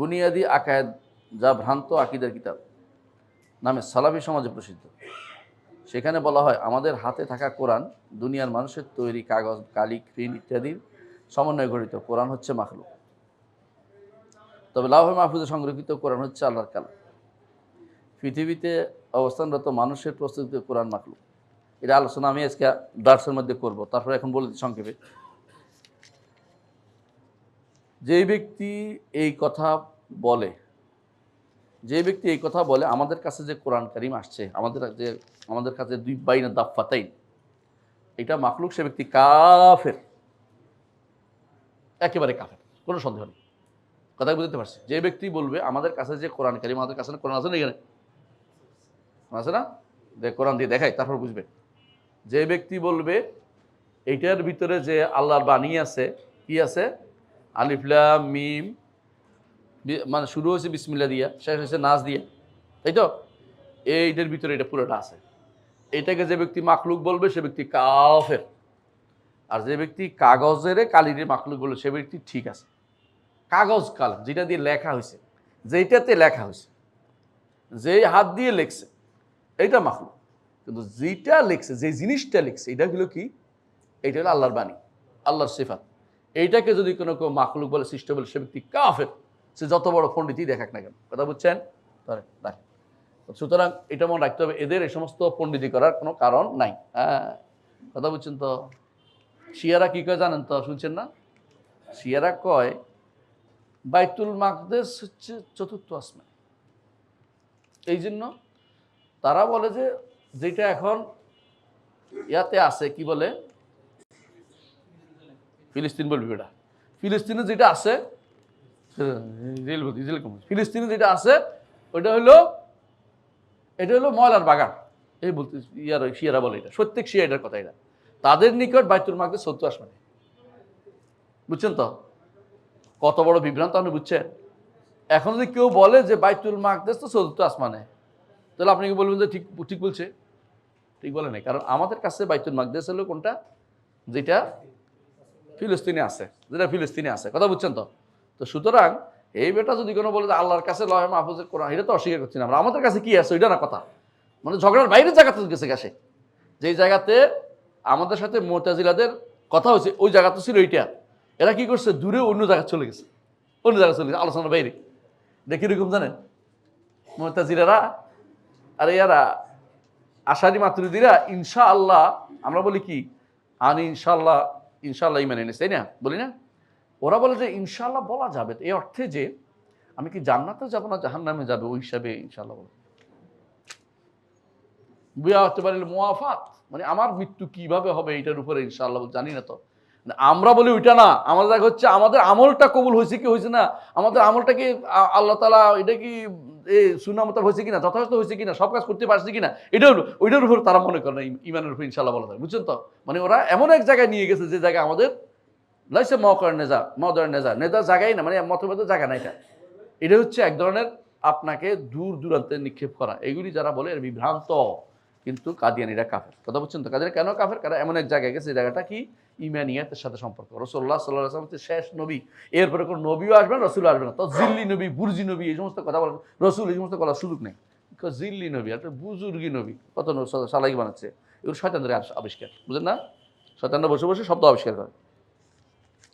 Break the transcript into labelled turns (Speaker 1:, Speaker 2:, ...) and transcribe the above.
Speaker 1: বুনিয়াদি আকায়েদ, যা ভ্রান্ত আকিদার কিতাব নামে সালাফি সমাজে প্রসিদ্ধ। সেখানে বলা হয় আমাদের হাতে থাকা কোরআন দুনিয়ার মানুষের তৈরি কাগজ, কালি, ক্রিম ইত্যাদির সমন্বয়ে গঠিত। কোরআন হচ্ছে মাখলুক। তবে লাউহে মাহফুজে সংরক্ষিত কোরআন হচ্ছে আল্লাহর কালাম। পৃথিবীতে অবস্থানরত মানুষের প্রস্তুত কোরআন মাখলুক। এটা আলোচনা আমি আজকে দার্সের মধ্যে করব। তারপরে এখন বলে দিই সংক্ষেপে। যে ব্যক্তি এই কথা বলে আমাদের কাছে যে কোরআন কারীম আসছে, আমাদের কাছে দুই বাইনা দাফফাতাইন, এটা মাখলুক, সে ব্যক্তি কাফের, একেবারে কাফের, কোনো সন্দেহ নেই। কথা বুঝতে পারছি? যে ব্যক্তি বলবে আমাদের কাছে যে কোরআন কারীম, আমাদের কাছে কোরআন আছে না, এখানে আছে না, কোরআন দিয়ে দেখাই তারপর বুঝবে। যে ব্যক্তি বলবে এইটার ভিতরে যে আল্লাহর বাণী আছে, কি আছে, আলিফ লাম মিম, মানে শুরু হয়েছে বিসমিল্লাহ দিয়া, শেষ হয়েছে নাস দিয়া, তাই তো, এইটার ভিতরে এটা পুরোটা আছে। এটাকে যে ব্যক্তি মাখলুক বলবে সে ব্যক্তি কাফের। আর যে ব্যক্তি কাগজের কালিরে মাখলুক বলবে সে ব্যক্তি ঠিক আছে। কাগজ কালাম যেটা দিয়ে লেখা হয়েছে, যেটাতে লেখা হয়েছে, যেই হাত দিয়ে লেখছে, এইটা মাখলুক। কিন্তু যেটা লেখছে, যে জিনিসটা লিখছে, এটা হলো কি, এইটা হলো আল্লাহর বাণী, আল্লাহর সিফাত। এইটাকে যদি কোনো কেউ মাখলুক বলে, সৃষ্ট বলে, সে ব্যক্তি কাফের, সে যত বড় পণ্ডিতই দেখাক না কেন। কথা বুঝছেন? সুতরাং এটা মনে রাখতে হবে, এদের এই সমস্ত পণ্ডিতি করার কোনো কারণ নাই। হ্যাঁ, কথা বুঝছেন তো? শিয়ারা কি কয় জানেন তো? শুনছেন না? শিয়ারা কয় বাইতুল মাকদেস হচ্ছে চতুর্থ আসমান। এই জন্য তারা বলে যে যেটা এখন ইয়াতে আছে, কি বলে, ফিলিস্তিন বলবি, এটা ফিলিস্তিনে যেটা আছে, ফিলিস্তিনে যেটা আছে ওইটা হলো, এটা হলো ময়লার বাগান। এই বলতে শিয়ারা বলে, এটা প্রত্যেক শিয়া এটার কথা। এটা তাদের নিকট বাইতুল মাকদেস চতুর্থ আসমানে। বুঝছেন তো কত বড় বিভ্রান্ত? আপনি বুঝছেন? এখন যদি কেউ বলে যে বাইতুল মাকদেস তো চতুর্থ আসমানে, তাহলে আপনি কি বলবেন যে ঠিক ঠিক বলছে? ঠিক বলে নাই। কারণ আমাদের কাছে বাইতুল মাকদেস হলো কোনটা, যেটা ফিলিস্তিনে আছে, কথা বুঝছেন তো? তো সুতরাং এই বেটা যদি কোনো বলে যে আল্লাহর কাছে লহে মাহফুজের কোরআন, এটা তো অস্বীকার করছি না আমরা। আমাদের কাছে কি আছে ওইটা না কথা, মানে ঝগড়ার বাইরের জায়গাতে গেছে। যেই জায়গাতে আমাদের সাথে মুতাজিলাদের কথা হয়েছে, ওই জায়গাতে ছিল এইটা। এরা কি করছে, দূরে অন্য জায়গায় চলে গেছে, আলোচনার বাইরে। এটা কিরকম জানেন? মুতাজিলারা আর এরা আশারি মাতুরিদিরা ইনশাআল্লাহ, আমরা বলি কি, আনি ইনশাআল্লাহ ইমান এনেছে, তাই না, বলি না? ওরা বলে যে ইনশাআল্লাহ বলা যাবে, এই অর্থে যে আমি কি জান্নাতে যাব না জাহান্নামে যাবে, ওই হিসাবে ইনশাআল্লাহ বলে। বুয়া হতে পারে মুআফাত, মানে আমার মৃত্যু কিভাবে হবে এইটার উপরে ইনশাআল্লাহ জানি না। তো আমরা বলি ওইটা না, আমাদের দেখা হচ্ছে আমাদের আমলটা কবুল হয়েছে কি হয়েছে না, আমাদের আমলটা কি আল্লাহ তাআলা এটা কি সুন্নাহ হয়েছে কিনা, যথাযথ হয়েছে কিনা, সব কাজ করতে পারছে কিনা, এটা হলো ওইটার উপর তারা মনে করে না ইমানের উপর ইনশাআল্লাহ বলা যায়। বুঝছেন তো? মানে ওরা এমন এক জায়গায় নিয়ে গেছে যে জায়গায় আমাদের লাইসে মওকার নেজা জায়গায় না, মানে মতভেদের জায়গা না। এটা হচ্ছে এক ধরনের আপনাকে দূর দূরান্তে নিক্ষেপ করা। এগুলি যারা বলে এর বিভ্রান্ত। কিন্তু কাদিয়ানীরা কাফের। কথা বুঝছেন তো? কাদিয়ানী কেন কাফের? কারণ এমন এক জায়গায় গেছে, জায়গাটা কি, ইমানিয়াতের সাথে সম্পর্ক। রাসূলুল্লাহ সাল্লাল্লাহু আলাইহি ওয়াসাল্লাম হচ্ছে শেষ নবী, এরপরে কোনো নবীও আসবে না, রাসূলও আসবে না। তো জিল্লি নবী, বুরজি নবী, এই সমস্ত কথা বলেন, রাসূল এই সমস্ত বলার সুযোগ নেই। জিল্লি নবী, একটা বুজুর্গি নবী, কত সালাকি বানাচ্ছে, এগুলো শয়তানদের আবিষ্কার। বুঝলেন না? শয়তানরা বসে বসে শব্দ আবিষ্কার করে।